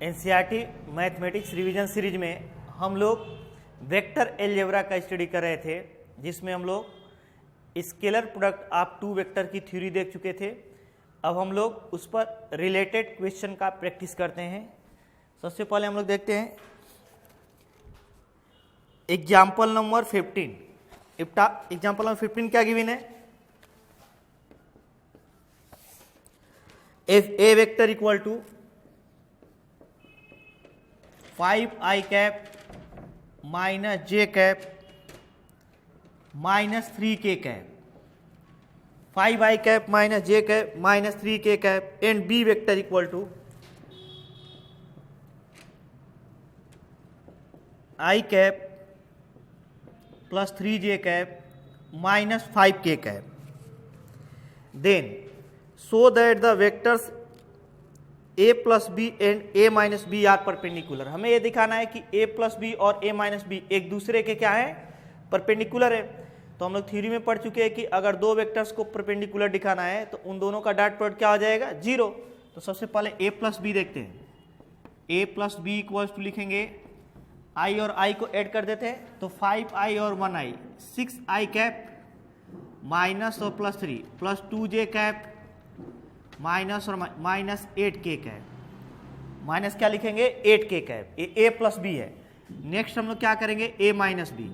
NCERT mathematics revision series में हम लोग वेक्टर अलजेब्रा का स्टडी कर रहे थे, जिसमें हम लोग scalar product of two vector की थ्योरी देख चुके थे। अब हम लोग उस पर रिलेटेड क्वेश्चन का प्रैक्टिस करते हैं। सबसे पहले हम लोग देखते हैं एग्जाम्पल नंबर 15। एग्जाम्पल नंबर 15 क्या गिवन है? If a vector equal to 5i cap minus J cap minus 3k cap, 5i cap minus J cap minus 3k cap and B vector equal to i cap plus 3j cap minus 5k cap, then so that the vectors a plus B and a minus b are perpendicular. हमें यह दिखाना है कि a plus b और a minus b एक दूसरे के क्या है? परपेंडिकुलर है। तो हम लोग थ्योरी में पढ़ चुके हैं कि अगर दो वेक्टर्स को परपेंडिकुलर दिखाना है तो उन दोनों का डॉट प्रोडक्ट क्या हो जाएगा? 0। तो सबसे पहले a प्लस बी देखते हैं। a plus b equals to लिखेंगे, i और i को ऐड कर देते हैं तो 5i और 1i 6i कैप माइनस और plus 3 plus 2j cap minus और माइनस 8k कैप, माइनस क्या लिखेंगे? 8k cap. ये a प्लस बी है। नेक्स्ट हम लोग क्या करेंगे? a minus b.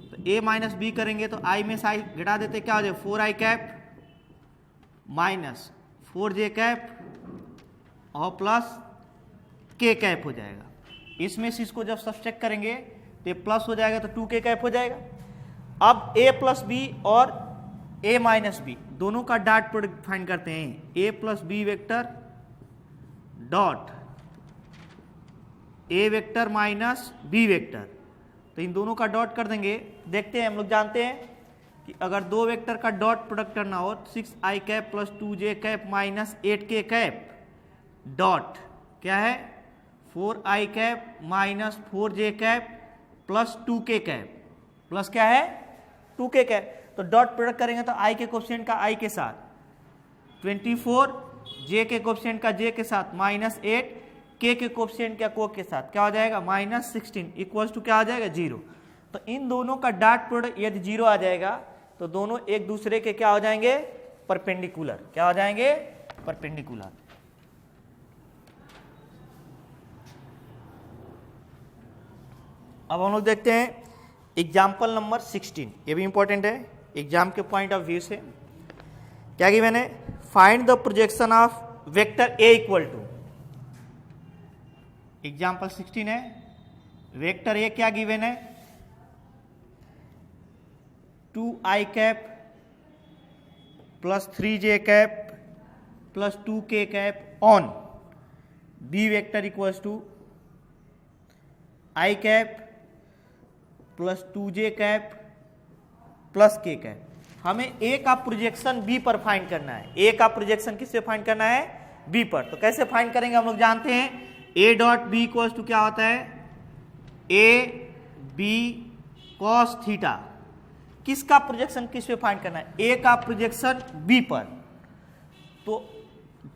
तो a माइनस बी करेंगे तो i में से i घटा देते, क्या हो जाए? 4i cap minus 4j cap और प्लस k कैप हो जाएगा। इसमें से इसको जब सब्सट्रैक्ट करेंगे तो ये प्लस हो जाएगा तो 2k कैप हो जाएगा। अब a प्लस बी और a माइनस बी दोनों का डॉट प्रोडक्ट फाइंड करते हैं। a plus B vector dot a vector minus b vector, तो इन दोनों का डॉट कर देंगे। देखते हैं, हम लोग जानते हैं कि अगर दो वेक्टर का डॉट प्रोडक्ट करना हो 6i cap plus 2j cap minus 8k cap dot क्या है? 4i cap minus 4j cap plus 2k cap plus क्या है? 2k cap. तो डॉट प्रोडक्ट करेंगे तो i के कोफिशिएंट का i के साथ 24, j के कोफिशिएंट का j के साथ माइनस 8, k के कोफिशिएंट का को के साथ क्या हो जाएगा? माइनस 16 इक्वल्स टू क्या आ जाएगा? 0। तो इन दोनों का डॉट प्रोडक्ट यदि 0 आ जाएगा तो दोनों एक दूसरे के क्या हो जाएंगे? परपेंडिकुलर। क्या हो जाएंगे? परपेंडिकुलर। अब हम लोग देखते हैं एग्जाम्पल नंबर 16। ये भी इंपॉर्टेंट है एग्जाम के पॉइंट ऑफ व्यू से। क्या गिवन है? Find the projection of vector a equal to. Example 16 है, वेक्टर ए क्या गिवन है? 2i cap plus 3j cap plus 2k cap on b vector equals to i cap plus 2j cap plus k cap. हमें a का projection b पर find करना है। a का projection किससे फाइंड करना है? b पर। तो कैसे फाइंड करेंगे? हम लोग जानते हैं a dot b equals to क्या होता है? a b cos theta. किसका प्रोजेक्शन किस पे फाइंड करना है? a का प्रोजेक्शन b पर। तो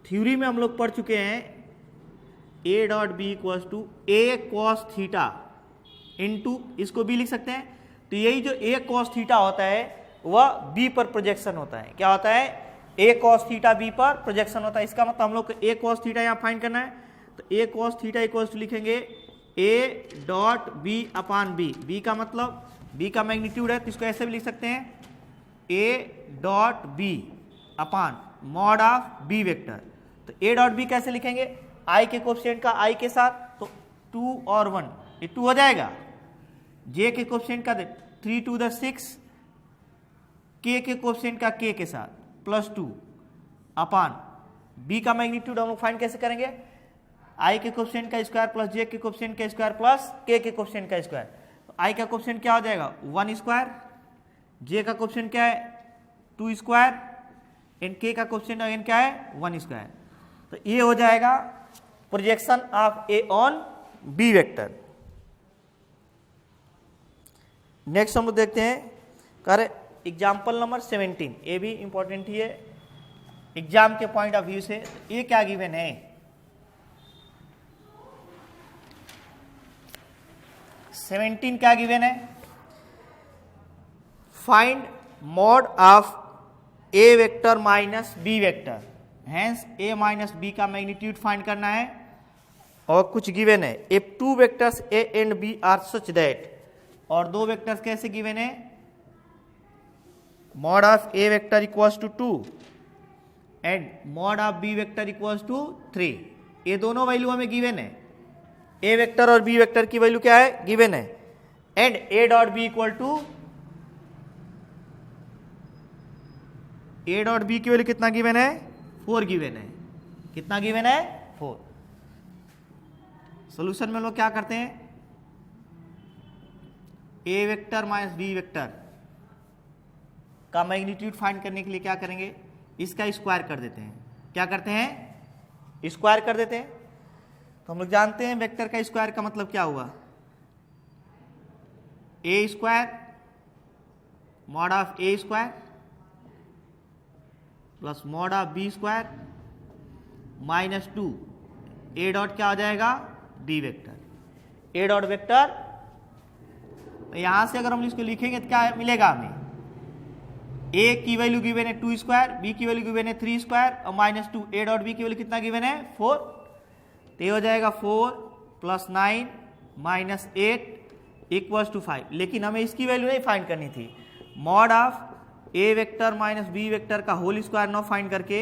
थ्योरी में हम लोग पढ़ चुके हैं a dot b equals to a cos theta into, इसको भी लिख सकते हैं। तो यही जो a cos थीटा होता है वह b पर प्रोजेक्शन होता है। क्या होता है? a cos थीटा b पर प्रोजेक्शन होता है। इसका मतलब हम लोग को a cos थीटा यहाँ फाइंड करना है। तो a cos theta equals to लिखेंगे a dot b upon b। b का मतलब b का मैग्नीट्यूड है तो इसको ऐसे भी लिख सकते हैं a dot b upon mod of b vector. तो a डॉट b कैसे लिखेंगे? i के कोफिशिएंट का i के साथ तो 2 और 1 ये 2 हो जाएगा। j के कोफिशिएंट का 3 टू द 6, k के कोफिशिएंट का k के साथ प्लस 2 अपान b का मैग्नीट्यूड हम लोग फाइंड कैसे करेंगे? i के कोफिशिएंट का स्क्वायर प्लस j के कोफिशिएंट का स्क्वायर प्लस k के कोफिशिएंट का स्क्वायर। तो i का कोफिशिएंट क्या हो जाएगा? 1 स्क्वायर, j का कोफिशिएंट क्या है? 2 स्क्वायर एंड k का कोफिशिएंट अगेन क्या है? 1 स्क्वायर। तो ये हो जाएगा projection of a on b vector. Next हम लोग देखते हैं कर एग्जाम्पल नंबर 17। ये भी इंपॉर्टेंट ही है एग्जाम के पॉइंट ऑफ व्यू से। ये क्या गिवन है? 17 क्या गिवन है, find mod of A vector minus B vector, hence A minus B का मैग्नीट्यूड फाइंड करना है। और कुछ गिवन है, if two vectors A and B are such that, और दो वेक्टर्स कैसे गिवन है, mod of A vector equals to 2 and mod of B vector equals to 3, ये दोनों वैल्यू हमें गिवन है, ए वेक्टर और बी वेक्टर की वैल्यू क्या है, गिवन है। And A dot B equal to, A dot B की वैल्यू कितना गिवन है, 4 गिवन है, कितना गिवन है, 4। सॉल्यूशन में लोग क्या करते हैं, ए वेक्टर माइनस बी वेक्टर का मैग्नीट्यूड फाइंड करने के लिए क्या करेंगे, इसका स्क्वायर कर देते हैं। क्या करते हैं, स्क्वायर कर देते हैं। तो हम लोग जानते हैं वेक्टर का स्क्वायर का मतलब क्या हुआ, A square mod of A square plus mod of B square minus 2 A dot क्या हो जाएगा, B vector, A dot vector. तो यहां से अगर हम इसको लिखेंगे तो क्या मिलेगा हमें, ए की वैल्यू गिवन है 2 स्क्वायर, बी की वैल्यू गिवन है 3 स्क्वायर और माइनस 2, ए डॉट बी की वैल्यू कितना गिवन है, 4। तो ये हो जाएगा 4 + 9 - 8 = 5। लेकिन हमें इसकी वैल्यू नहीं फाइंड करनी थी, mod of A vector minus B vector का होल स्क्वायर ना फाइंड करके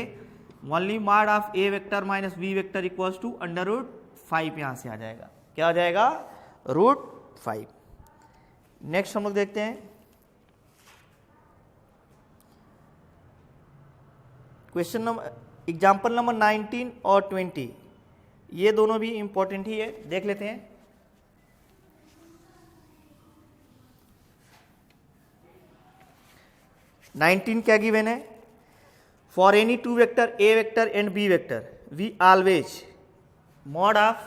only mod of A vector minus B vector equals to √5 यहां से आ जाएगा। क्या आ जाएगा, √5। नेक्स्ट हम लोग देखते हैं क्वेश्चन नंबर, एग्जाम्पल नंबर 19 और 20, ये दोनों भी इंपॉर्टेंट ही है, देख लेते हैं। नाइनटीन क्या गिवन है, for any two vector A vector and B vector we always mod of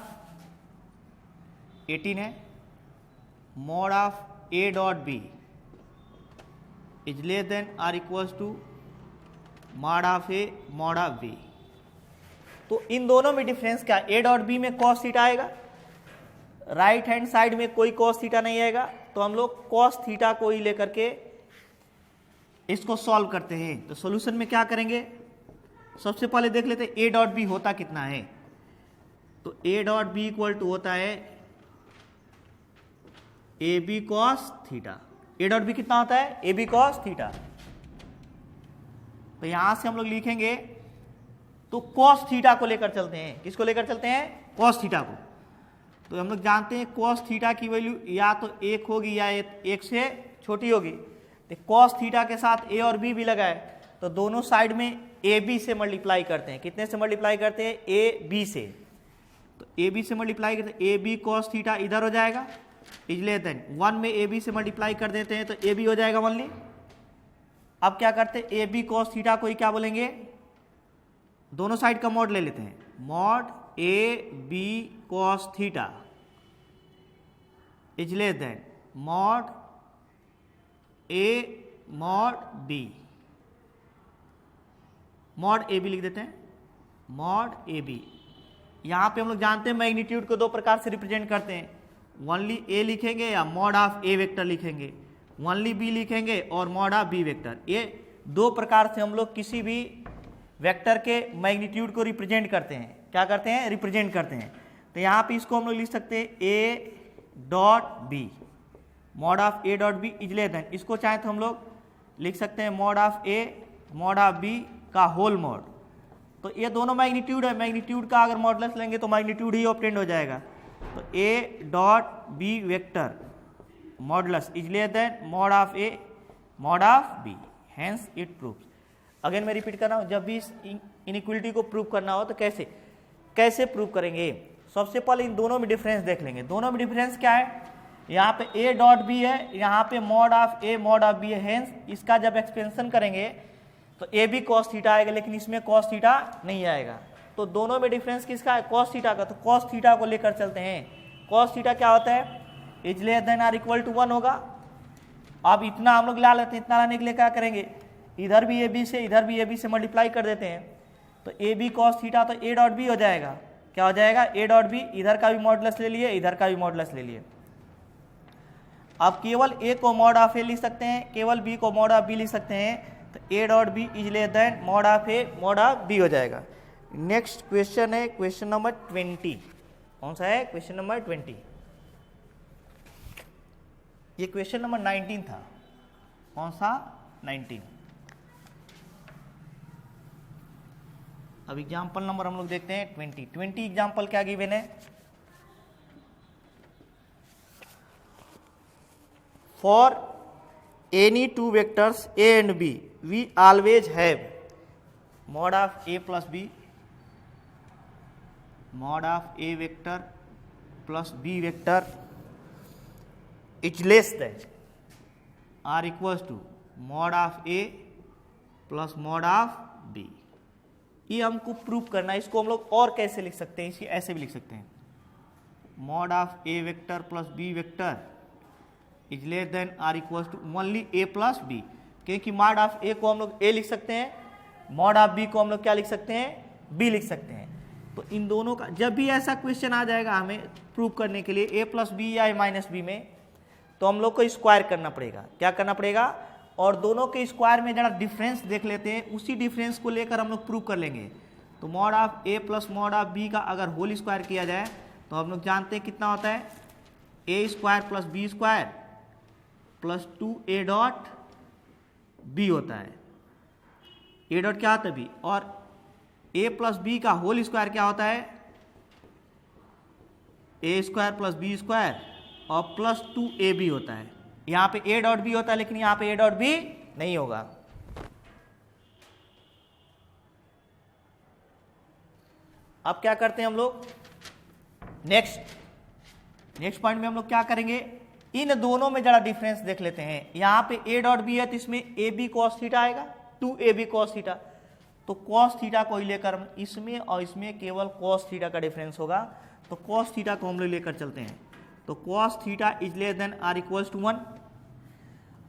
18 है, mod of A dot B is less than or equals to mod of A mod of B. तो इन दोनों में difference क्या, A dot B में cos theta आएगा, right hand side में कोई कॉस थीटा नहीं आएगा, तो हम लोग कॉस थीटा को ही लेकर के इसको सॉल्व करते हैं। तो सॉल्यूशन में क्या करेंगे, सबसे पहले देख लेते हैं ए डॉट बी होता कितना है। तो A dot B equal to होता है A B cos theta. A dot B कितना होता है, ए बी कॉस थीटा। तो यहां से हम लोग लिखेंगे, तो कॉस थीटा को लेकर चलते हैं, किसको लेकर चलते हैं, कॉस थीटा को। तो हम लोग जानते हैं कॉस थीटा की वैल्यू या तो 1 होगी या 1 से छोटी होगी। तो कॉस थीटा के साथ ए और बी भी लगाए, तो दोनों साइड में ए बी से मल्टीप्लाई करते हैं। कितने से मल्टीप्लाई करते हैं, ए बी से। तो ए बी से मल्टीप्लाई करते हैं, ए बी कॉस थीटा इधर हो जाएगा, इजले देन 1 में ए बी से मल्टीप्लाई कर देते हैं, तो ए बी हो जाएगा ओनली। अब क्या करते हैं, ए बी कॉस थीटा को ही क्या बोलेंगे, दोनों साइड का मॉड ले लेते हैं, mod A B cos theta is less than mod A mod B. Mod A B लिख देते हैं, मॉड ए बी। यहां पे हम लोग जानते हैं मैग्नीट्यूड को दो प्रकार से रिप्रेजेंट करते हैं, ओनली ए लिखेंगे या मॉड ऑफ ए वेक्टर लिखेंगे, ओनली बी लिखेंगे और मॉड ऑफ बी वेक्टर। ये दो प्रकार से हम लोग किसी भी वेक्टर के मैग्नीट्यूड को रिप्रेजेंट करते हैं। क्या करते हैं, रिप्रेजेंट करते हैं। तो यहाँ पे इसको हम लोग लिख सकते हैं A dot B, mod of A dot B is less than, इसको चाहे तो हम लोग लिख सकते हैं mod of A mod of B का होल मॉड। तो ये दोनों मैग्नीट्यूड है, मैग्नीट्यूड का अगर मॉडुलस लेंगे तो मैग्नीट्यूड ही ऑब्टेंड हो जाएगा। तो A dot B vector modulus is less than mod of A mod of B, hence it proves. Again मैं रिपीट कर रहा हूं, जब भी इस इनइक्वलिटी को प्रूव करना हो तो कैसे प्रूव करेंगे। सबसे पहले इन दोनों में डिफरेंस देख लेंगे। दोनों में डिफरेंस क्या है, यहाँ पे ए डॉट बी है, यहाँ पे mod of A mod of B है, हेंस इसका जब एक्सपेंशन करेंगे तो ए बी कॉस थीटा आएगा, लेकिन इसमें कॉस थीटा नहीं आएगा। तो दोनों में डिफरेंस किसका है, कॉस थीटा का। तो कॉस थीटा को लेकर चलते हैं। कॉस थीटा क्या होता है, is less than or equal to 1 होगा। अब इतना हम लोग ला लेते हैं, इतना लाने के लिए क्या करेंगे, इधर भी ए बी से इधर भी ए बी से मल्टीप्लाई कर देते हैं। तो ए बी कॉस थीटा तो ए डॉट बी हो जाएगा। क्या हो जाएगा, ए डॉट बी, इधर का भी मॉडुलस ले लिए इधर का भी मॉडुलस ले लिए। अब केवल ए को मॉड ऑफ ए लिख सकते हैं, केवल बी को मॉड ऑफ बी लिख सकते हैं, तो A dot B is less than mod of A mod of B हो जाएगा। नेक्स्ट क्वेश्चन है क्वेश्चन नंबर 20। कौन सा है? Question number 20। ये क्वेश्चन नंबर 19 था। कौन सा? 19। अब एग्जाम्पल नंबर हम लोग देखते हैं 20 एग्जाम्पल क्या गिवन है? For any two vectors A and B we always have mod of A plus B, mod of A vector plus B vector is less than or equals to mod of A plus mod of B. ये हमको prove करना है। इसको हम लोग और कैसे लिख सकते हैं? इसे ऐसे भी लिख सकते हैं, mod of A vector plus B vector is less than or equals to only A plus B, क्योंकि मॉड ऑफ ए को हम लोग ए लिख सकते हैं, मॉड ऑफ बी को हम लोग क्या लिख सकते हैं? बी लिख सकते हैं। तो इन दोनों का जब भी ऐसा क्वेश्चन आ जाएगा हमें प्रूव करने के लिए ए प्लस बी या ए माइनस बी में, तो हम लोग को स्क्वायर करना पड़ेगा। क्या करना पड़ेगा? और दोनों के स्क्वायर में जरा डिफरेंस देख लेते हैं, उसी डिफरेंस को लेकर हम लोग प्रूव कर लेंगे। तो mod of A plus mod of B का अगर होल स्क्वायर किया जाए तो हम लोग जानते हैं कितना होता है? A square plus B square plus 2a dot B होता है। ए डॉट क्या होता है? बी। और ए प्लस बी का होल स्क्वायर क्या होता है? A square plus B square और प्लस 2ab होता है। यहां पे ए डॉट बी होता है, लेकिन यहां पे ए डॉट बी नहीं होगा। अब क्या करते हैं हम लोग? नेक्स्ट पॉइंट में हम लोग क्या करेंगे? इन दोनों में जरा डिफरेंस देख लेते हैं। यहां पे ए डॉट बी है तो इसमें ए बी कॉस थीटा आएगा, 2ab कॉस थीटा। तो कॉस थीटा को ही लेकर हम इसमें और इसमें केवल कॉस थीटा का डिफरेंस होगा, तो कॉस थीटा को हम लोग लेकर चलते हैं। तो cos theta is less than or equals to 1।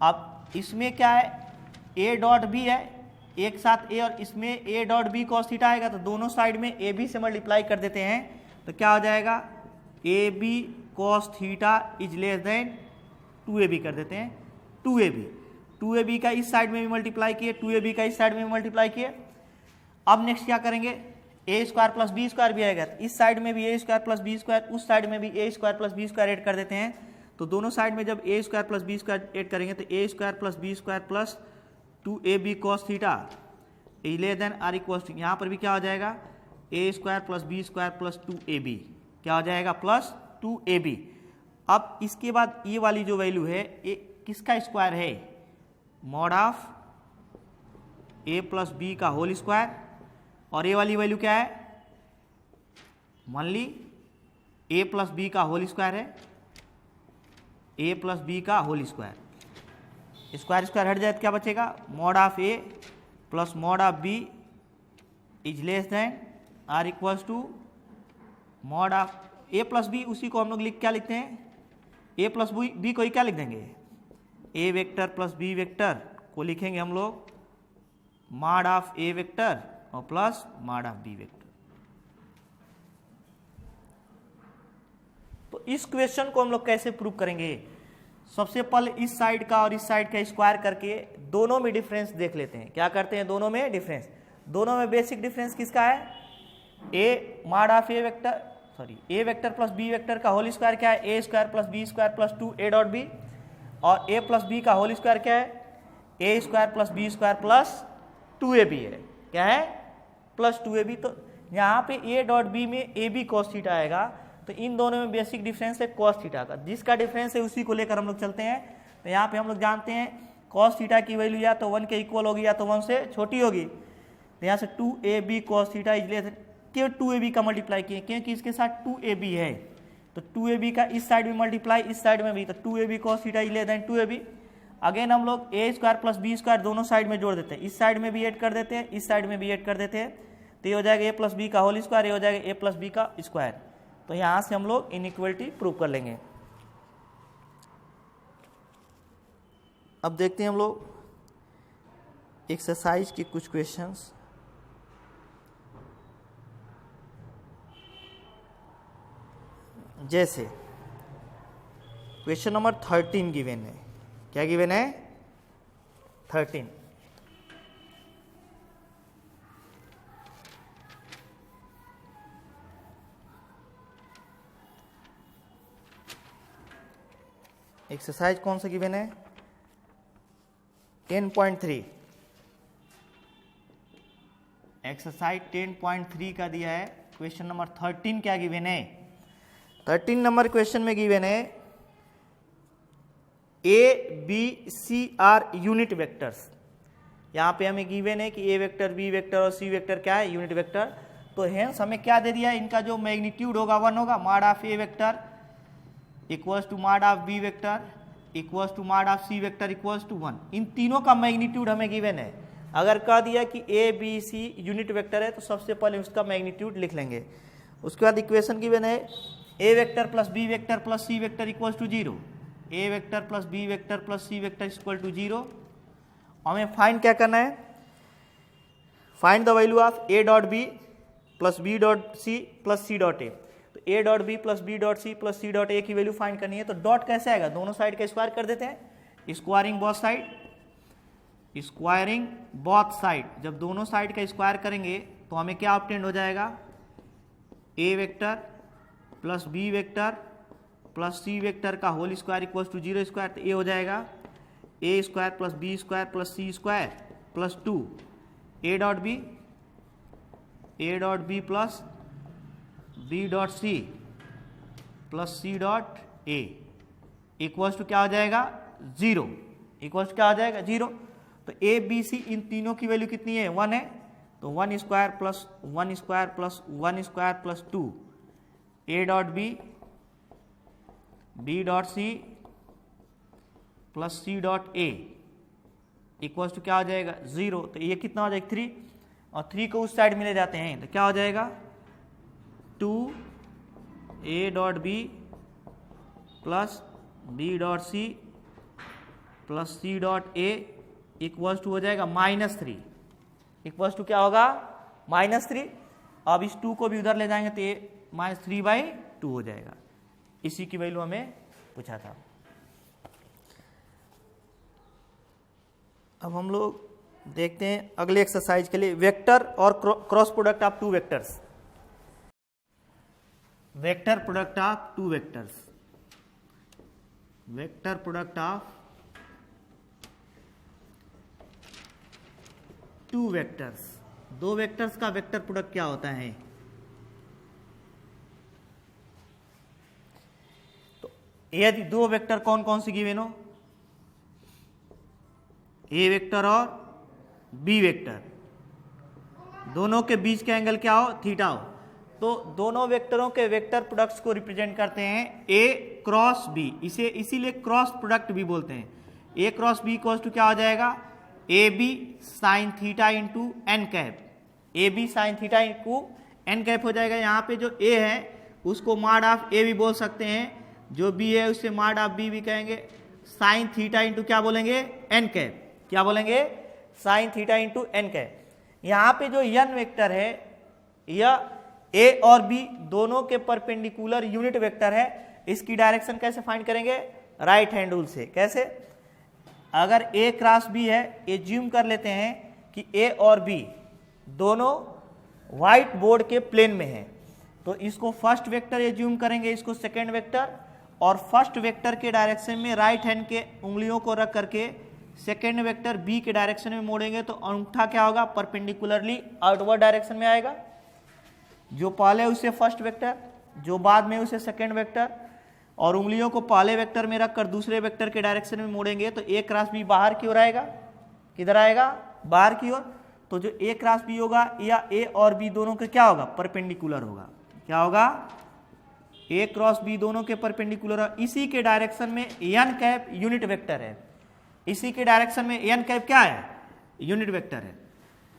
अब इसमें क्या है? ए डॉट बी है, एक साथ ए और इसमें A dot B cos theta आएगा, तो दोनों साइड में ए बी से मल्टीप्लाई कर देते हैं, तो क्या हो जाएगा? A B cos theta is less than 2ab कर देते हैं, 2ab का इस साइड में भी मल्टीप्लाई किए, 2ab का इस साइड में भी मल्टीप्लाई किए। अब नेक्स्ट क्या करेंगे? A square plus B square भी आएगा, इस साइड में भी A square plus B square, उस साइड में भी A square plus B square add कर देते हैं। तो दोनों साइड में जब A square plus B square add करेंगे तो A square plus B square plus 2ab cos theta is less than or equals to, यहाँ पर भी क्या हो जाएगा? A square plus B square plus 2ab क्या हो जाएगा? Plus 2ab। अब इसके बाद ये वाली जो वैल्यू है ये किसका स्क्वायर है? Mod of A plus B का होल स्क्वायर। और ये वाली वैल्यू क्या है? मान ली ए प्लस बी का होल स्क्वायर है, ए प्लस बी का होल स्क्वायर। स्क्वायर स्क्वायर हट जाए तो क्या बचेगा? Mod of A plus mod of B is less than or equals to mod of A plus B. उसी को हम लोग क्या लिखते हैं? ए प्लस बी को ही क्या लिख देंगे? A vector plus B vector को लिखेंगे हम लोग मॉड ऑफ ए वेक्टर और plus mod of B vector. तो इस क्वेश्चन को हम लोग कैसे प्रूव करेंगे? सबसे पहले इस साइड का और इस साइड का स्क्वायर करके दोनों में डिफरेंस देख लेते हैं। क्या करते हैं? दोनों में डिफरेंस। दोनों में बेसिक डिफरेंस किसका है? A mod of A vector A vector plus B vector का होल स्क्वायर क्या है? A square plus B square plus 2a dot B. और ए प्लस बी का होल स्क्वायर क्या है? A square plus B square plus 2ab है। क्या है? Plus 2ab। तो यहाँ पे ए डॉट बी में ए बी कॉस थीटा आएगा, तो इन दोनों में बेसिक डिफरेंस है कॉस थीटा का। जिसका डिफरेंस है उसी को लेकर हम लोग चलते हैं। तो यहाँ पे हम लोग जानते हैं कॉस थीटा की वैल्यू या तो 1 के इक्वल होगी या तो 1 से छोटी होगी। तो यहाँ से 2ab कॉस थीटा इजलिए क्यों 2ab का मल्टीप्लाई किए? क्योंकि इसके साथ 2ab है, तो 2ab का इस साइड में मल्टीप्लाई इस साइड में भी, तो 2ab cos theta is less than 2ab। Again हम लोग ए स्क्वायर प्लस बी स्क्वायर दोनों साइड में जोड़ देते हैं, इस साइड में भी ऐड कर देते हैं, इस साइड में भी ऐड कर देते हैं, तो ये हो जाएगा ए प्लस बी का होल स्क्वायर, ये हो जाएगा ए प्लस बी का स्क्वायर। तो यहाँ से हम लोग इनइक्वलिटी प्रूव कर लेंगे। अब देखते हैं हम लोग एक्सरसाइज के कुछ क्वेश्चंस। जैसे क्वेश्चन नंबर 13 गिवन है। क्या गिवन है? 13। एक्सरसाइज कौन सा गिवन है? 10.3। एक्सरसाइज 10.3 का दिया है। क्वेश्चन नंबर 13 क्या गिवन है? 13 नंबर क्वेश्चन में गिवन है A B C are unit vectors. यहाँ पे हमें गिवन है कि ए वेक्टर, बी वेक्टर और सी वेक्टर क्या है? Unit vector. तो हेंस हमें क्या दे दिया है? इनका जो मैग्नीट्यूड होगा 1 होगा। Mod of A vector equals to mod of B vector equals to mod of C vector equals to 1। इन तीनों का मैग्नीट्यूड हमें गिवन है। अगर कह दिया कि A B C unit vector है तो सबसे पहले उसका मैग्नीट्यूड लिख लेंगे। उसके बाद इक्वेशन गिवन है A vector plus B vector plus C vector equals to 0। A vector plus B vector plus C vector equal to 0। हमें फाइंड क्या करना है? Find the value of A dot B plus B dot C plus C dot A. तो A dot B plus B dot C plus C dot A की value find करनी है। तो dot कैसे आएगा? दोनों साइड का स्क्वायर कर देते हैं। Squaring both side, squaring both side. जब दोनों साइड का स्क्वायर करेंगे तो हमें क्या ऑब्टेंड हो जाएगा? A vector plus B vector plus C vector का whole square equals to 0 square. तो ए हो जाएगा A square plus B square plus C square plus 2 A dot B plus B dot C plus C dot A equals to क्या हो जाएगा? 0। Equals to क्या हो जाएगा? 0। तो ए बी सी इन तीनों की वैल्यू कितनी है? 1 है। तो 1 square plus 1 square plus 1 square plus 2 A dot B dot C plus C dot A equals to क्या हो जाएगा? 0। तो ये कितना हो जाएगा? 3। और 3 को उस साइड में ले जाते हैं तो क्या हो जाएगा? 2 A dot B plus B dot C plus C dot A equals to हो जाएगा -3। इक्वल्स टू क्या होगा? -3। अब इस 2 को भी उधर ले जाएंगे तो ये -3/2 हो जाएगा। इसी की वैल्यू हमें पूछा था। अब हम लोग देखते हैं अगले एक्सरसाइज के लिए वेक्टर और cross product of 2 vectors. Vector product of 2 vectors. Vector product of 2 vectors. 2 vectors का वेक्टर प्रोडक्ट क्या होता है? तो यदि 2 वेक्टर कौन कौन सी गिवन हो? ए वेक्टर और बी वेक्टर, दोनों के बीच का एंगल क्या हो? थीटा हो। तो दोनों वेक्टरों के वेक्टर प्रोडक्ट्स को रिप्रेजेंट करते हैं ए क्रॉस बी। इसे इसीलिए क्रॉस प्रोडक्ट भी बोलते हैं। A cross B equals to क्या हो जाएगा? A B sine theta into N cap. A B sine theta into N cap हो जाएगा। यहाँ पे जो ए है उसको मॉड ऑफ ए भी बोल सकते हैं, जो बी है उससे मॉड ऑफ बी भी कहेंगे। साइन थीटा इंटू क्या बोलेंगे? N cap. क्या बोलेंगे? Sine theta into N cap. यहाँ पे जो एन वेक्टर है यह ए और बी दोनों के परपेंडिकुलर यूनिट वेक्टर है। इसकी डायरेक्शन कैसे फाइंड करेंगे? राइट हैंड रूल से। कैसे? अगर ए क्रॉस बी है, एज्यूम कर लेते हैं कि ए और बी दोनों व्हाइट बोर्ड के प्लेन में है, तो इसको फर्स्ट वेक्टर एज्यूम करेंगे, इसको सेकेंड वेक्टर, और फर्स्ट वेक्टर के डायरेक्शन में राइट हैंड के उंगलियों को रख करके सेकेंड वेक्टर बी के डायरेक्शन में मोड़ेंगे तो अंगूठा क्या होगा? परपेंडिकुलरली आउटवर्ड डायरेक्शन में आएगा। जो पहले उसे फर्स्ट वेक्टर, जो बाद में उसे सेकेंड वेक्टर, और उंगलियों को पहले वेक्टर में रखकर दूसरे वेक्टर के डायरेक्शन में मोड़ेंगे तो ए क्रॉस बी बाहर की ओर आएगा। किधर आएगा? बाहर की ओर। तो जो ए क्रॉस बी होगा या ए और बी दोनों के क्या होगा? परपेंडिकुलर होगा। क्या होगा? ए क्रॉस बी दोनों के परपेंडिकुलर है। इसी के डायरेक्शन में एन कैप यूनिट वेक्टर है। इसी के डायरेक्शन में एन कैप क्या है? यूनिट वेक्टर है।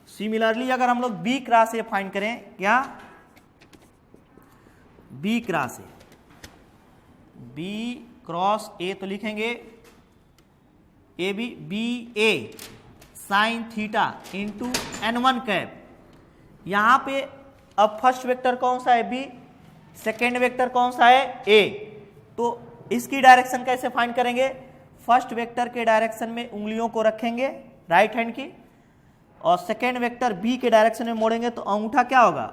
सिमिलरली अगर हम लोग बी क्रॉस ए फाइंड करें, क्या? B cross A, B cross A तो लिखेंगे A B B A sine theta into n1 cap. यहां पे अब फर्स्ट वेक्टर कौन सा है? बी। सेकेंड वेक्टर कौन सा है? ए। तो इसकी डायरेक्शन कैसे फाइंड करेंगे? फर्स्ट वेक्टर के डायरेक्शन में उंगलियों को रखेंगे राइट हैंड की, और सेकेंड वेक्टर बी के डायरेक्शन में मोड़ेंगे तो अंगूठा क्या होगा?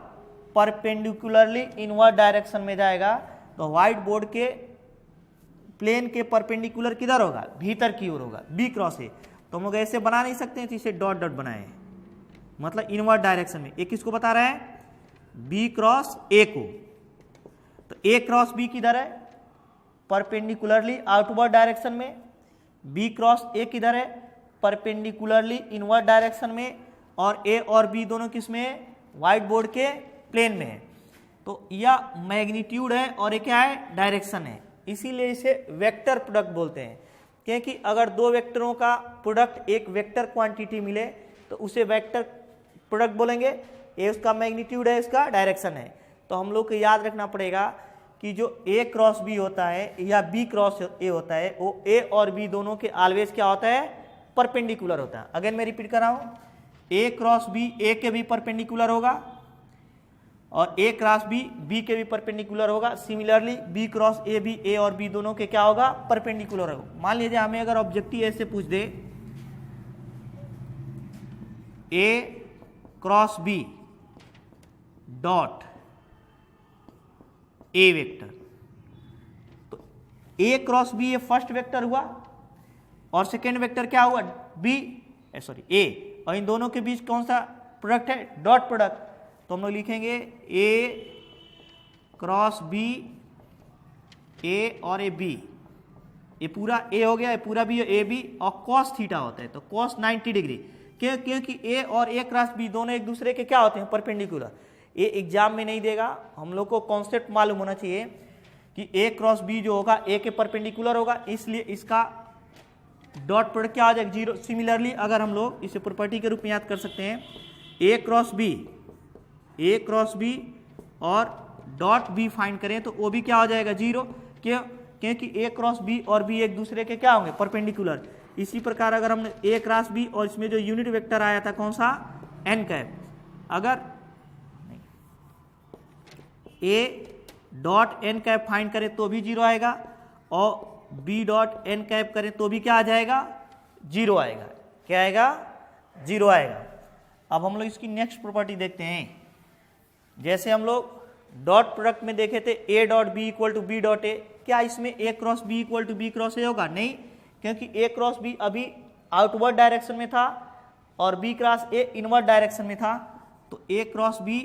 परपेंडिकुलरली इनवर्ड डायरेक्शन में जाएगा। तो व्हाइट बोर्ड के प्लेन के परपेंडिकुलर किधर होगा? भीतर की ओर होगा, बी क्रॉस ए। तो हम लोग ऐसे बना नहीं सकते हैं, तो इसे डॉट डॉट बनाए, मतलब इनवर्ड डायरेक्शन में। एक किसको बता रहा है? बी क्रॉस ए को। तो ए क्रॉस बी किधर है? परपेंडिकुलरली आउटवर्ड डायरेक्शन में। बी क्रॉस ए किधर है? परपेंडिकुलरली इनवर्ड डायरेक्शन में। और ए और बी दोनों किस में है? व्हाइट बोर्ड के प्लेन में है। तो यह मैग्नीट्यूड है और ये क्या है? डायरेक्शन है। इसीलिए इसे वेक्टर प्रोडक्ट बोलते हैं, क्योंकि अगर दो वेक्टरों का प्रोडक्ट एक वेक्टर क्वांटिटी मिले तो उसे वेक्टर प्रोडक्ट बोलेंगे। ये उसका मैग्नीट्यूड है, इसका डायरेक्शन है। तो हम लोग को याद रखना पड़ेगा कि जो ए क्रॉस बी होता है या बी क्रॉस ए होता है, वो ए और बी दोनों के ऑलवेज क्या होता है? परपेंडिकुलर होता है। अगेन मैं रिपीट कर रहा हूं, ए क्रॉस बी ए के भी परपेंडिकुलर होगा और ए क्रॉस बी बी के भी परपेंडिकुलर होगा। सिमिलरली बी क्रॉस ए भी ए और बी दोनों के क्या होगा? परपेंडिकुलर होगा। मान लीजिए हमें अगर ऑब्जेक्टिव ऐसे पूछ दे, A cross B dot A vector, तो ए क्रॉस बी ये फर्स्ट वेक्टर हुआ और सेकेंड वेक्टर क्या हुआ? बी सॉरी ए, और इन दोनों के बीच कौन सा प्रोडक्ट है? Dot product. तो हम लोग लिखेंगे ए क्रॉस बी, ए और ए बी, ये पूरा ए हो गया, ये पूरा बी ए बी, और कॉस थीटा होता है, तो कॉस 90 डिग्री। क्योंकि ए और ए क्रॉस बी दोनों एक दूसरे के क्या होते हैं? परपेंडिकुलर। ये एग्जाम में नहीं देगा, हम लोग को कॉन्सेप्ट मालूम होना चाहिए कि ए क्रॉस बी जो होगा ए के परपेंडिकुलर होगा, इसलिए इसका डॉट प्रोडक्ट क्या आ जाएगा? जीरो। सिमिलरली अगर हम लोग इसे प्रॉपर्टी के रूप में याद कर सकते हैं, ए क्रॉस बी और डॉट बी फाइंड करें तो वो भी क्या हो जाएगा? जीरो। क्यों? क्योंकि ए क्रॉस बी और बी एक दूसरे के क्या होंगे? परपेंडिकुलर। इसी प्रकार अगर हमने ए क्रॉस बी और इसमें जो यूनिट वेक्टर आया था कौन सा? एन कैप, अगर A dot n cap find करें तो भी जीरो आएगा, और बी डॉट एन कैप करें तो भी क्या आ जाएगा? जीरो आएगा। क्या आएगा? जीरो आएगा। अब हम लोग इसकी नेक्स्ट प्रॉपर्टी देखते हैं। जैसे हम लोग डॉट प्रोडक्ट में देखे थे A dot B equal to B dot A, क्या इसमें A cross B equal to B cross A होगा? नहीं, क्योंकि ए क्रॉस बी अभी आउटवर्ड डायरेक्शन में था और B cross A inward direction में था। तो A cross B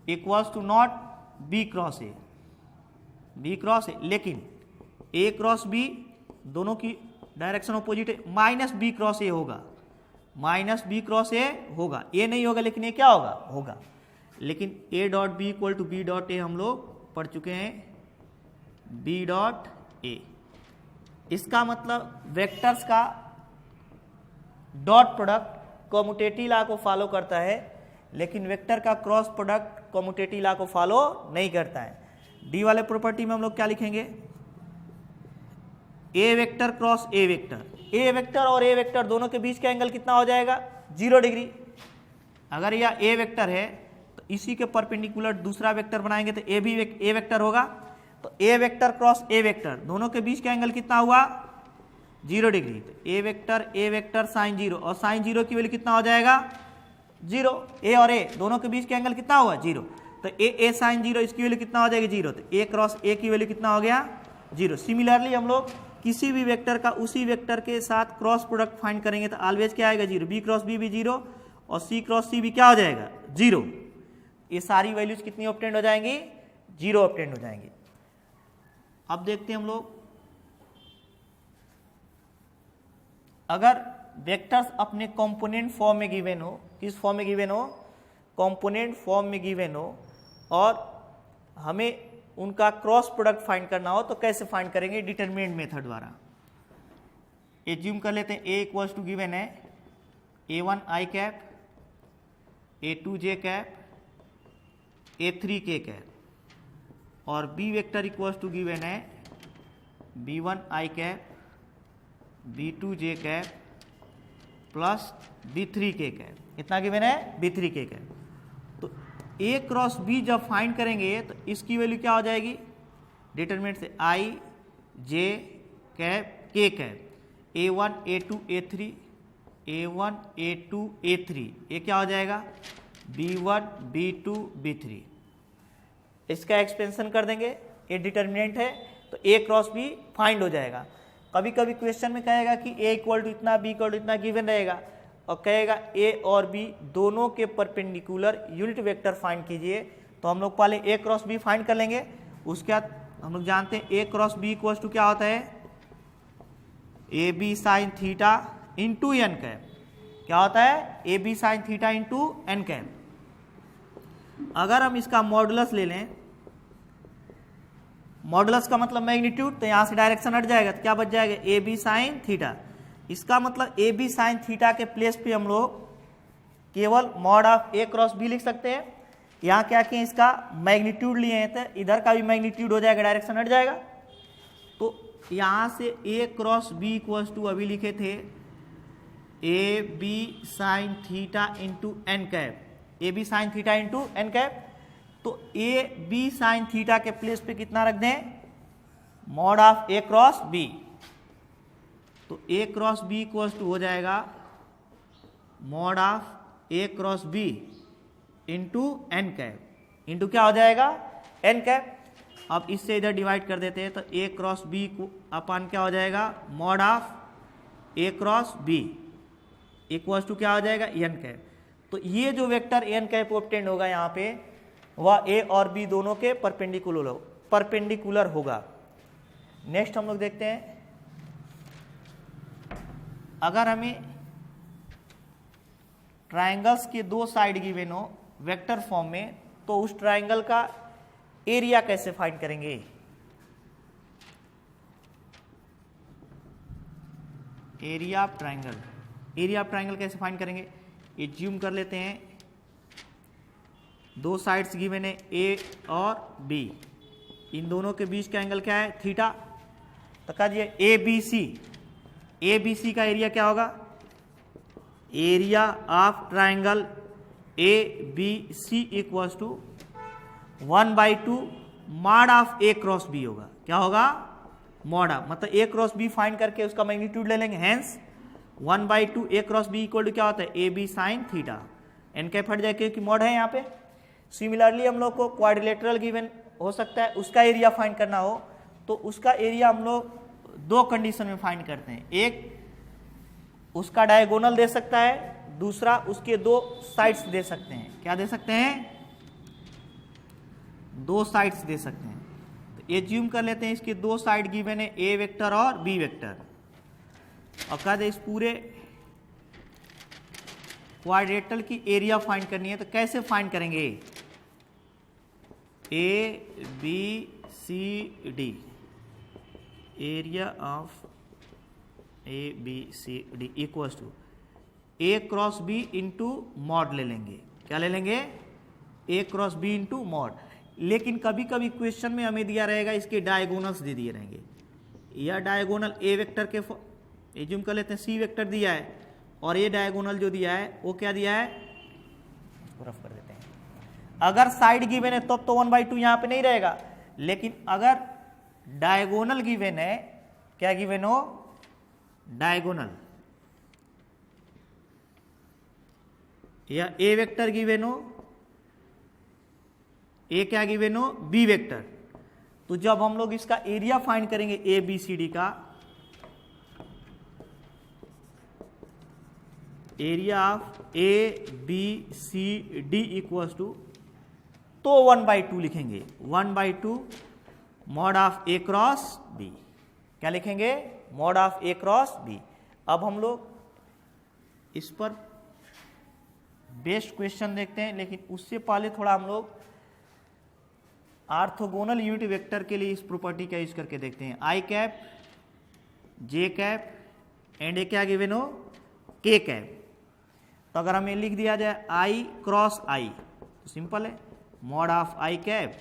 equals to not B cross A, लेकिन ए क्रॉस बी दोनों की डायरेक्शन अपोजिट है, माइनस बी क्रॉस ए होगा, माइनस बी क्रॉस ए होगा। ए नहीं होगा लेकिन ए क्या होगा? होगा। लेकिन A dot B equal to B dot A हम लोग पढ़ चुके हैं, बी डॉट ए। इसका मतलब वेक्टर्स का डॉट प्रोडक्ट कम्यूटेटिव लॉ को फॉलो करता है, लेकिन वेक्टर का क्रॉस प्रोडक्ट कम्यूटेटिव लॉ को फॉलो नहीं करता है। डी वाले प्रॉपर्टी में हम लोग क्या लिखेंगे? A vector cross A vector, A vector और ए वेक्टर दोनों के बीच का एंगल कितना हो जाएगा? 0 डिग्री। अगर यह ए वेक्टर है तो इसी के परपेंडिकुलर दूसरा वेक्टर बनाएंगे तो ए भी ए वेक्टर होगा। तो ए वेक्टर क्रॉस ए वेक्टर दोनों के बीच का एंगल कितना हुआ? 0 डिग्री। तो ए वेक्टर साइन 0, और साइन 0 की वैल्यू कितना हो जाएगा? 0। ए और ए दोनों के बीच का एंगल कितना हुआ? 0। तो ए साइन 0 इसकी वैल्यू कितना हो जाएगी? 0। तो ए क्रॉस ए की वैल्यू कितना हो गया? 0। सिमिलरली हम लोग किसी भी वेक्टर का उसी वेक्टर के साथ क्रॉस प्रोडक्ट फाइंड करेंगे तो ऑलवेज क्या आएगा? 0। बी क्रॉस बी भी 0 और सी क्रॉस सी भी क्या हो जाएगा? 0। ये सारी वैल्यूज कितनी ऑब्टेंड हो जाएंगी? 0 ऑब्टेंड हो जाएंगी। अब देखते हैं हम लोग, अगर वेक्टर्स अपने कंपोनेंट फॉर्म में गिवन हो, किस फॉर्म में गिवन हो? कंपोनेंट फॉर्म में गिवन हो, और हमें उनका क्रॉस प्रोडक्ट फाइंड करना हो तो कैसे फाइंड करेंगे? डिटरमिनेंट मेथड द्वारा। एज्यूम कर लेते हैं ए इक्वल्स टू गिवन है a1 i cap, a2 j cap, a3 k cap, और B vector equals to given है b1 i cap, b2 j cap plus b3 k cap. इतना given है? b3 k cap. तो A cross B जब find करेंगे तो इसकी value क्या हो जाएगी? डिटरमिनेंट से आई जे कैप के cap A1 A2 A3 A1 A2 A3 ये क्या हो जाएगा B1 B2 B3। इसका एक्सपेंशन कर देंगे, ये डिटरमिनेंट है तो A क्रॉस B फाइंड हो जाएगा। कभी कभी क्वेश्चन में कहेगा कि A इक्वल टू इतना B इक्वल टू इतना गिवन रहेगा और कहेगा A और B दोनों के परपेंडिकुलर यूनिट वेक्टर फाइंड कीजिए, तो हम लोग पहले A क्रॉस B फाइंड कर लेंगे। उसके बाद हम लोग जानते हैं A cross B equal to क्या होता है A B sine theta into N cap. क्या होता है A B sine theta into N cap. अगर हम इसका मॉडुलस ले लें, मॉडुलस का मतलब मैग्नीट्यूड, तो यहां से डायरेक्शन हट जाएगा तो क्या बच जाएगा ए बी साइन थीटा। इसका मतलब ए बी साइन थीटा के प्लेस पे हम लोग केवल mod of A cross B लिख सकते हैं। यहां क्या किए इसका मैग्नीट्यूड लिए हैं तो इधर का भी मैग्नीट्यूड हो जाएगा, डायरेक्शन हट जाएगा। तो यहां से A cross B equals to अभी लिखे थे A B sine theta into N cap, A B sine theta into N cap. तो ए बी साइन थीटा के प्लेस पे कितना रख दें mod of A cross B, तो A cross B equals to हो जाएगा mod of A cross B into N cap into क्या हो जाएगा एन कैप। अब इससे इधर डिवाइड कर देते हैं तो ए क्रॉस बी को अपन क्या हो जाएगा mod of A cross B equals to क्या हो जाएगा एन कैप। तो ये जो वेक्टर एन कैप ऑब्टेंड होगा यहाँ पे वह ए और बी दोनों के परपेंडिकुलर होगा। नेक्स्ट हम लोग देखते हैं, अगर हमें ट्राइंगल्स के दो साइड गिवन हो वेक्टर फॉर्म में, तो उस ट्राइंगल का एरिया कैसे फाइंड करेंगे। Area of triangle, area of triangle कैसे फाइंड करेंगे, ये ज्यूम कर लेते हैं। दो साइड्स गिवन है ए और बी, इन दोनों के बीच का एंगल क्या है थीटा। तो कह दिए ए बी सी का एरिया क्या होगा area of triangle A B C equals to 1/2 mod of A cross B होगा। क्या होगा मॉड ऑफ, मतलब ए क्रॉस बी फाइंड करके उसका मैग्नीट्यूड ले लेंगे। Hence 1/2 A cross B equal to क्या होता है A B sine theta. N cap हट जाए क्योंकि मॉड है यहाँ पे। सिमिलरली हम लोग को क्वाड्रिलेटरल गिवन हो सकता है, उसका एरिया फाइंड करना हो तो उसका एरिया हम लोग दो कंडीशन में फाइंड करते हैं। एक उसका डायगोनल दे सकता है, दूसरा उसके दो साइड्स दे सकते हैं। क्या दे सकते हैं दो साइड्स दे सकते हैं। तो एज्यूम कर लेते हैं इसके दो साइड गिवन है ए वेक्टर और बी वेक्टर, और कह दे इस पूरे क्वाड्रिलेटरल की एरिया फाइंड करनी है। तो कैसे फाइंड करेंगे A B C D, area of A B C D equals to A cross B into mod ले लेंगे। क्या ले लेंगे A cross B into mod. लेकिन कभी कभी क्वेश्चन में हमें दिया रहेगा इसके डायगोनल्स दे दिए रहेंगे, या डायगोनल ए वेक्टर के एज्यूम कर लेते हैं सी वेक्टर दिया है और ये डायगोनल जो दिया है वो क्या दिया है, इसको रफ कर देते हैं। अगर साइड गिवन है तो 1/2 यहां पे नहीं रहेगा, लेकिन अगर डायगोनल गिवन है, क्या गिवन हो डायगोनल, या ए वेक्टर गिवन हो, ए क्या गिवन हो बी वेक्टर, तो जब हम लोग इसका एरिया फाइंड करेंगे ए बी सी डी का, area of A B C D equals to, तो 1/2 लिखेंगे, 1/2 mod of A cross B. क्या लिखेंगे mod of A cross B. अब हम लोग इस पर बेस्ट क्वेश्चन देखते हैं, लेकिन उससे पहले थोड़ा हम लोग ऑर्थोगोनल यूनिट वेक्टर के लिए इस प्रॉपर्टी का यूज करके देखते हैं। आई कैप जे कैप एंड ए क्या गिवन हो के कैप। तो अगर हमें लिख दिया जाए आई क्रॉस आई, तो सिंपल है mod of I cap,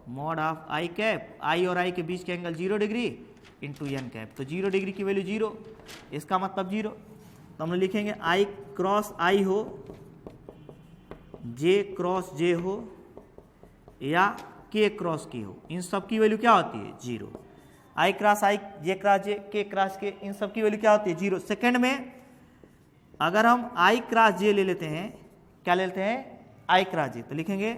mod of I cap, I और आई के बीच के angle 0 degree into N cap. तो 0 डिग्री की वैल्यू 0, इसका मतलब 0। तो हम लिखेंगे आई क्रॉस आई हो, जे क्रॉस जे हो, या के क्रॉस के हो, इन सब की वैल्यू क्या होती है 0। आई क्रॉस आई, जे क्रॉस जे, के क्रॉस के, इन सब की वैल्यू क्या होती है 0। सेकंड में अगर हम आई क्रॉस जे ले लेते हैं, क्या ले लेते हैं आई क्रॉस जे, तो लिखेंगे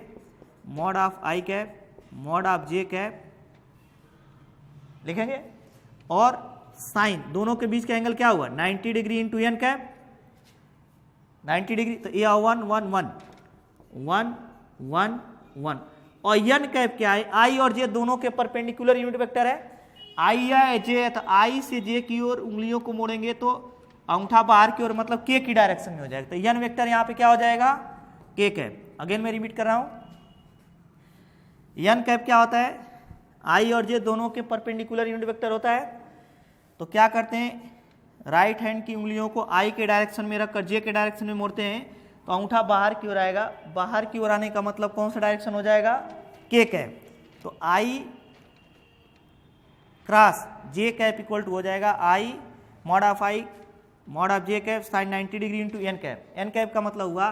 mod of I cap mod of J cap लिखेंगे, और साइन दोनों के बीच का एंगल क्या हुआ 90 degree into N cap 90 degree, तो ये 1 1 1 1 1 1, और एन कैप क्या है आई और जे दोनों के परपेंडिकुलर यूनिट वेक्टर है। आई या जे, तो आई से जे की ओर उंगलियों को मोड़ेंगे तो अंगूठा बाहर की ओर मतलब के की डायरेक्शन में हो जाएगा, तो एन वेक्टर यहाँ पे क्या हो जाएगा के कैप। अगेन मैं रिपीट कर रहा हूं, एन कैप क्या होता है आई और जे दोनों के परपेंडिकुलर यूनिट वेक्टर होता है। तो क्या करते हैं राइट हैंड की उंगलियों को आई के डायरेक्शन में रखकर जे के डायरेक्शन में मोड़ते हैं तो अंगूठा बाहर की ओर आएगा, बाहर की ओर आने का मतलब कौन सा डायरेक्शन हो जाएगा के कैप। तो I cross J cap equal to हो जाएगा I mod of J cap sine 90 degree into N cap. N cap का मतलब हुआ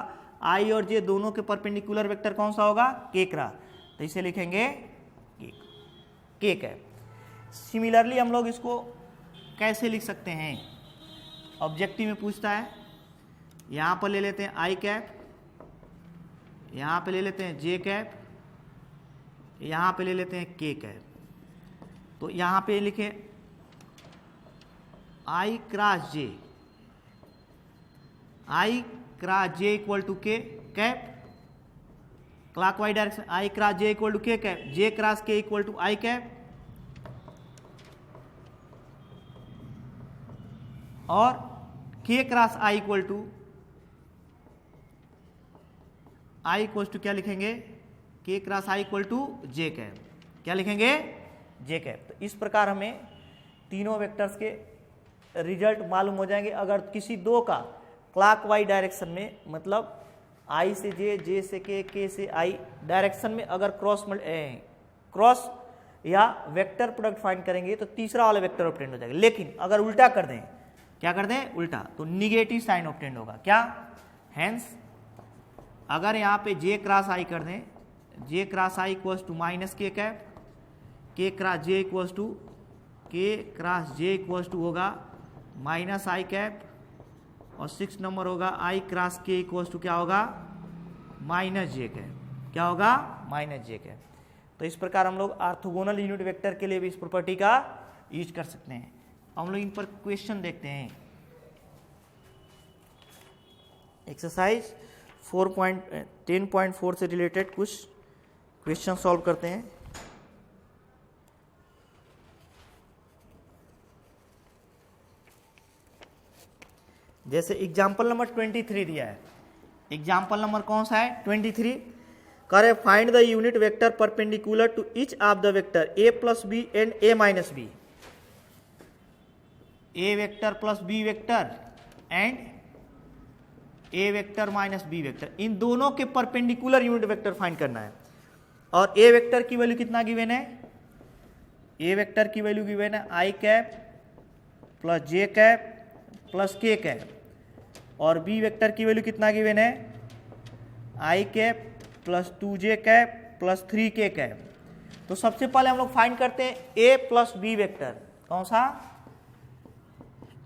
आई और जे दोनों के परपेंडिकुलर वेक्टर कौन सा होगा के क्रॉस, तो इसे लिखेंगे के कैप। सिमिलरली हम लोग इसको कैसे लिख सकते हैं, ऑब्जेक्टिव में पूछता है, यहाँ पर ले लेते हैं आई कैप, यहाँ पे ले लेते हैं जे कैप, यहाँ पे ले लेते हैं के कैप। तो यहाँ पे लिखे I cross J equal to K cap, clockwise direction I cross J equal to K cap, J cross K equal to I cap, और K cross I equal to क्या लिखेंगे K cross I equal to J cap, क्या लिखेंगे जे cap. तो इस प्रकार हमें तीनों वेक्टर्स के रिजल्ट मालूम हो जाएंगे। अगर किसी दो का क्लॉकवाइज डायरेक्शन में मतलब आई से जे से के से आई डायरेक्शन में अगर क्रॉस या वेक्टर प्रोडक्ट फाइंड करेंगे तो तीसरा वाला वेक्टर ऑब्टेंड हो जाएगा। लेकिन अगर उल्टा कर दें, क्या कर दें उल्टा, तो निगेटिव साइन ऑब्टेंड होगा। क्या हेंस अगर यहाँ पे जे क्रॉस आई कर दें, J cross I equals to minus K cap, K cross J equals to होगा माइनस आई कैप, और 6 नंबर होगा I cross K equals to क्या होगा माइनस जे कैप, क्या होगा माइनस जे कैप। तो इस प्रकार हम लोग ऑर्थोगोनल यूनिट वेक्टर के लिए भी इस प्रॉपर्टी का यूज कर सकते हैं। हम लोग इन पर क्वेश्चन देखते हैं। एक्सरसाइज 10.4 से रिलेटेड कुछ क्वेश्चन सॉल्व करते हैं। जैसे एग्जाम्पल नंबर 23 दिया है, एग्जाम्पल नंबर कौन सा है 23, करे find the unit vector perpendicular to each of the vector A plus B and A minus B, A vector plus B vector and A vector minus B vector, इन दोनों के perpendicular unit vector find करना है। और A vector की value कितना given है, A vector की वैल्यू गिवन है I cap plus J cap plus K cap, और बी वेक्टर की वैल्यू कितना गिवन है I cap plus 2j cap plus 3k cap. तो सबसे पहले हम लोग फाइंड करते हैं ए प्लस बी वेक्टर, कौन सा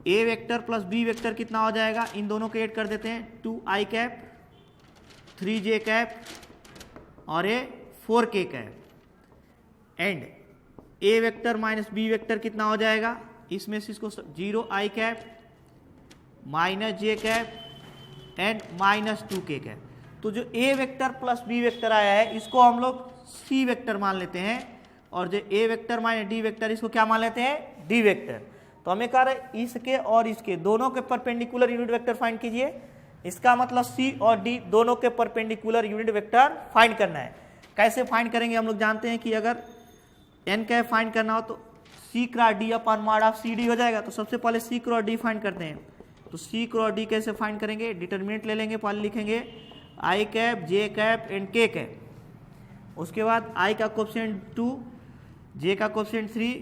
ए वेक्टर प्लस बी वेक्टर कितना हो जाएगा, इन दोनों को ऐड कर देते हैं 2i कैप 3j कैप और A 4k cap, and A vector minus B vector कितना हो जाएगा, इसमें से इसको 0i cap minus J cap and minus 2k cap. तो जो A vector plus B vector आया है इसको हम लोग सी वेक्टर मान लेते हैं, और जो A vector minus D vector इसको क्या मान लेते हैं डी वेक्टर। तो हमें कह रहे इसके और इसके दोनों के परपेंडिकुलर यूनिट वेक्टर फाइंड कीजिए। इसका मतलब सी और डी दोनों के परपेंडिकुलर यूनिट वेक्टर फाइंड करना है। कैसे फाइंड करेंगे, हम लोग जानते हैं कि अगर एन कैप फाइंड करना हो तो सी क्रॉस डी अपन मॉड ऑफ सी डी हो जाएगा। तो सबसे पहले सी क्रॉस डी फाइंड करते हैं। तो सी क्रॉस डी कैसे फाइंड करेंगे, डिटर्मिनेंट ले लेंगे, पहले लिखेंगे आई कैप जे कैप एंड के कैप, उसके बाद आई का कोफिशिएंट 2, जे का कोफिशिएंट 3,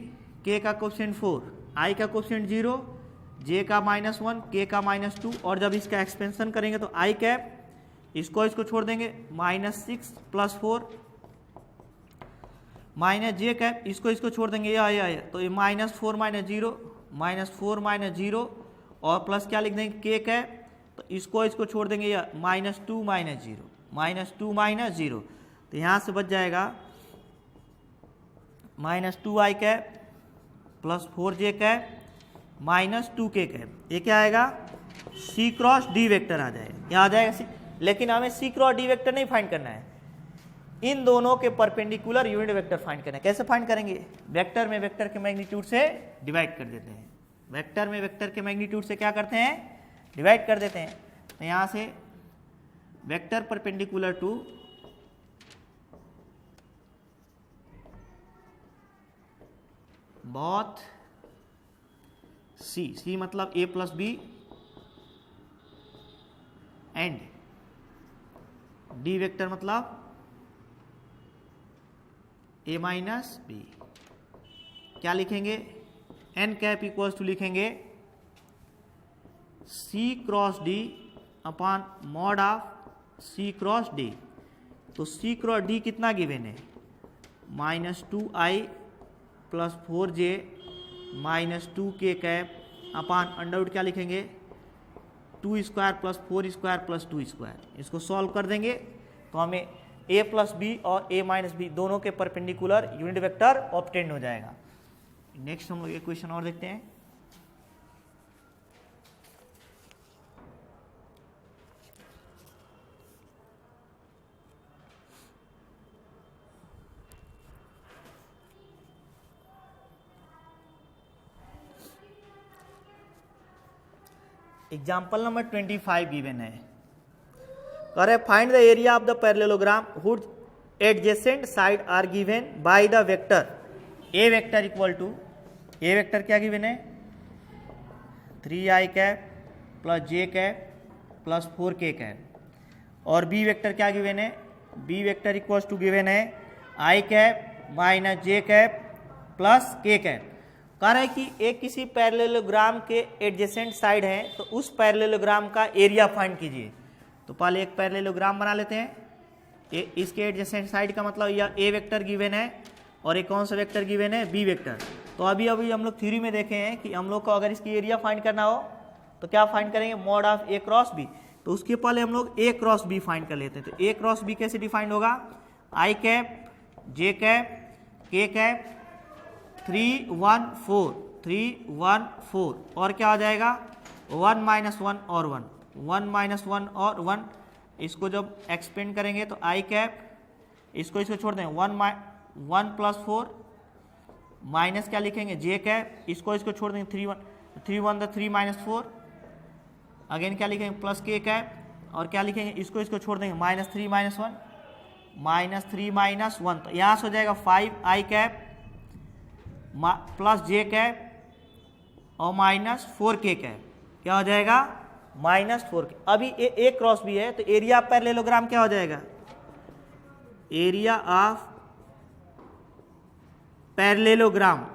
के का कोफिशिएंट 4, आई का कोफिशिएंट 0, जे का -1, के का -2, और जब इसका एक्सपेंशन करेंगे तो आई कैप इसको छोड़ देंगे -6 + 4 माइनस जे कैप, इसको छोड़ देंगे या तो ये -4 -0 -4 और प्लस क्या लिख देंगे के कैप, तो इसको छोड़ देंगे या -2 -0 तो यहाँ से बच जाएगा -2i cap plus 4j cap -2k cap. ये क्या आएगा C क्रॉस D वेक्टर आ जाएगा, यहाँ आ जाएगा C। लेकिन हमें C क्रॉस D वेक्टर नहीं फाइंड करना है, इन दोनों के परपेंडिकुलर यूनिट वेक्टर फाइंड करना है। कैसे फाइंड करेंगे? वेक्टर में वेक्टर के मैग्नीट्यूड से डिवाइड कर देते हैं। वेक्टर में वेक्टर के मैग्नीट्यूड से क्या करते हैं? डिवाइड कर देते हैं। तो यहाँ से vector perpendicular to both C मतलब A plus B and D vector मतलब A माइनस B। क्या लिखेंगे? n कैप इक्वल्स टू लिखेंगे C cross D upon mod of C cross D। तो C क्रॉस D कितना गिवन है? -2i plus 4j -2k cap upon Underwood क्या लिखेंगे 2 square plus 4 square plus 2 square. इसको solve कर देंगे तो हमें a प्लस बी और a माइनस बी दोनों के परपेंडिकुलर यूनिट वेक्टर ऑब्टेन हो जाएगा। नेक्स्ट हम लोग एक क्वेश्चन और देखते हैं। एग्जाम्पल नंबर 25 गिवन है। कह रहे find the area of the parallelogram whose adjacent side are given by the vector A vector equal to, A vector क्या गिवन है 3i cap plus j cap plus 4k cap और B vector क्या given है B vector equals to given है i cap minus j cap plus k cap. कह रहा है कि एक किसी पैरेललोग्राम के एडजेसेंट साइड है तो उस पैरेललोग्राम का एरिया फाइंड कीजिए। तो पहले एक पैरेललोग्राम बना लेते हैं। इसके एडजेसेंट साइड का मतलब यह ए वेक्टर गिवन है और एक कौन सा वेक्टर गिवन है बी वेक्टर। तो अभी हम लोग थ्योरी में देखे हैं कि हम लोग को अगर इसकी एरिया फाइंड करना हो तो क्या फाइंड करेंगे mod of A cross B. तो उसके पहले हम लोग ए क्रॉस बी फाइंड कर लेते हैं। तो ए क्रॉस बी कैसे डिफाइंड होगा आई कैप जे कैप के कैप 3 1 4 3 1 4 और क्या हो जाएगा 1 -1 और 1 -1 और 1। इसको जब एक्सपेंड करेंगे तो आई कैप इसको छोड़ दें 1 प्लस 4 माइनस क्या लिखेंगे जे कैप इसको छोड़ देंगे 3 1 3 -4 अगेन क्या लिखेंगे प्लस के कैप और क्या लिखेंगे इसको छोड़ देंगे -3 -1 -3 तो यहाँ से हो जाएगा 5 आई कैप प्लस जे कैप और -4k कैप क्या हो जाएगा -4k। अभी ए क्रॉस बी है तो एरिया पैरेललोग्राम क्या हो जाएगा area of parallelogram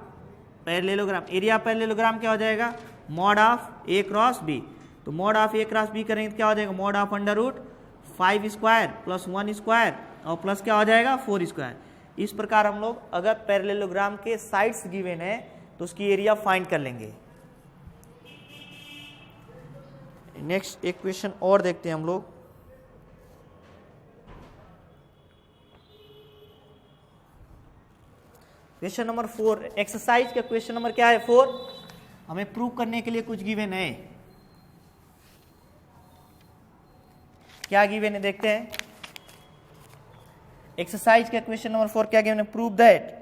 area parallelogram क्या हो जाएगा mod of A cross B. तो mod of A cross B करेंगे तो क्या हो जाएगा mod of under root 5 square plus 1 square और प्लस क्या हो जाएगा 4 स्क्वायर। इस प्रकार हम लोग अगर पैरेललोग्राम के साइड्स गिवन है तो उसकी एरिया फाइंड कर लेंगे। नेक्स्ट एक क्वेश्चन और देखते हैं हम लोग। क्वेश्चन नंबर 4 एक्सरसाइज का क्वेश्चन नंबर क्या है 4। हमें प्रूव करने के लिए कुछ गिवन है। क्या गिवन है देखते हैं। एक्सरसाइज का क्वेश्चन नंबर 4 क्या गिवन है prove that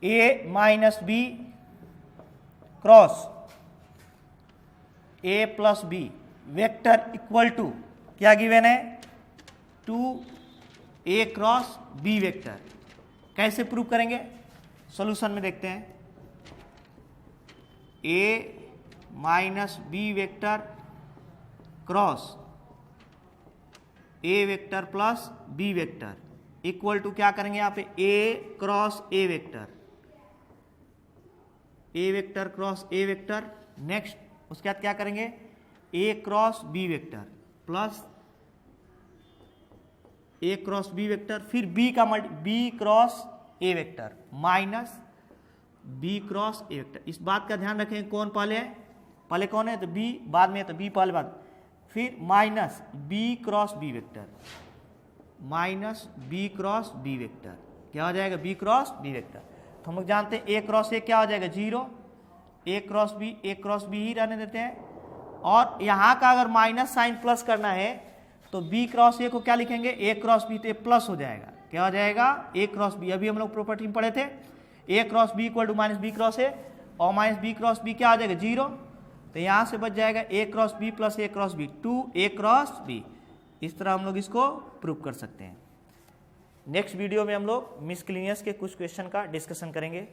a minus B cross a plus B vector equal to क्या गिवन है 2a क्रॉस b वेक्टर। कैसे प्रूव करेंगे सॉल्यूशन में देखते हैं। a minus B vector cross a vector plus b vector equal to क्या करेंगे यहाँ पे a cross a vector cross a vector. Next उसके बाद क्या करेंगे a cross b vector plus A cross B vector, फिर B cross A vector minus B cross A vector. इस बात का ध्यान रखें कौन पहले है, पहले कौन है तो बी, बाद में है तो बी पहले बाद, फिर minus B cross B vector, minus B cross B vector, क्या हो जाएगा बी क्रॉस बी वेक्टर। तो हम लोग जानते हैं ए क्रॉस ए क्या हो जाएगा 0, ए क्रॉस बी ही रहने देते हैं, और यहाँ का अगर माइनस साइन प्लस करना है तो बी क्रॉस ए को क्या लिखेंगे ए क्रॉस बी, तो ए प्लस हो जाएगा, क्या हो जाएगा ए क्रॉस बी। अभी हम लोग प्रॉपर्टी में पढ़े थे A cross B equal to minus B cross A, और माइनस बी क्रॉस बी क्या आ जाएगा 0, तो यहाँ से बच जाएगा ए cross B plus A cross B, 2 A cross B. इस तरह हम लोग इसको प्रूव कर सकते हैं। नेक्स्ट वीडियो में हम लोग मिसक्लिनियस के कुछ क्वेश्चन का डिस्कशन करेंगे।